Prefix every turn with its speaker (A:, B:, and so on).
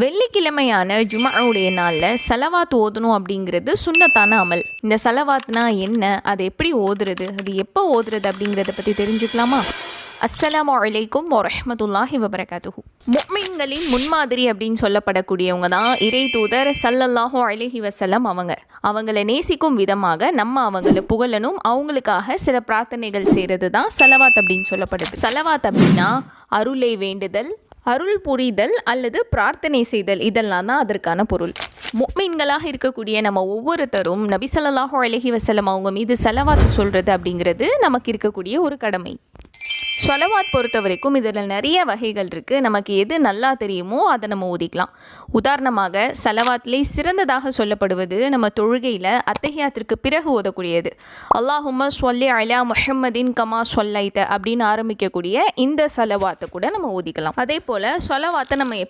A: வெள்ளிக்கிழமையான ஜும்ஆவுடைய நாளில் சலவாத் ஓதணும் அப்படிங்கிறது சுன்னத்தான அமல். இந்த சலவாத்னா என்ன, அதை எப்படி ஓதுறது, அது எப்போ ஓதுறது அப்படிங்கிறத பற்றி தெரிஞ்சுக்கலாமா? அஸ்ஸலாமு அலைக்கும் வரஹ்மத்துல்லாஹி வபரகாத்துஹு. முஃமின்களின் முன்மாதிரி அப்படின்னு சொல்லப்படக்கூடியவங்க தான் இறை தூதர் ஸல்லல்லாஹு அலைஹி வஸல்லம். அவங்கள நேசிக்கும் விதமாக நம்ம அவங்கள புகழணும், அவங்களுக்காக சில பிரார்த்தனைகள் செய்கிறது தான் சலவாத் அப்படின்னு சொல்லப்படுது. சலவாத் அப்படின்னா அருளை வேண்டுதல், அருள் புரிதல் அல்லது பிரார்த்தனை செய்தல், இதெல்லாம் தான் அதற்கான பொருள். முஃமின்களாக இருக்கக்கூடிய நம்ம ஒவ்வொருத்தரும் நபி ஸல்லல்லாஹு அலைஹி வஸல்லம் அவங்க மீது சலவாத் சொல்கிறது அப்படிங்கிறது நமக்கு இருக்கக்கூடிய ஒரு கடமை. சொலவாத் பொறுத்த வரைக்கும் இதில் நிறைய வகைகள் இருக்குது. நமக்கு எது நல்லா தெரியுமோ அதை நம்ம ஓதிக்கலாம். உதாரணமாக சலவாத்திலே சிறந்ததாக சொல்லப்படுவது நம்ம தொழுகையில் அத்தஹியாத்திற்கு பிறகு ஓதக்கூடியது. அல்லாஹும்ம ஸல்லி அலா முஹம்மதின் கமா ஸல்லைத அப்படின்னு ஆரம்பிக்கக்கூடிய இந்த சலவாத்தை கூட நம்ம ஓதிக்கலாம். அதே போல் சொலவாத்தை நம்ம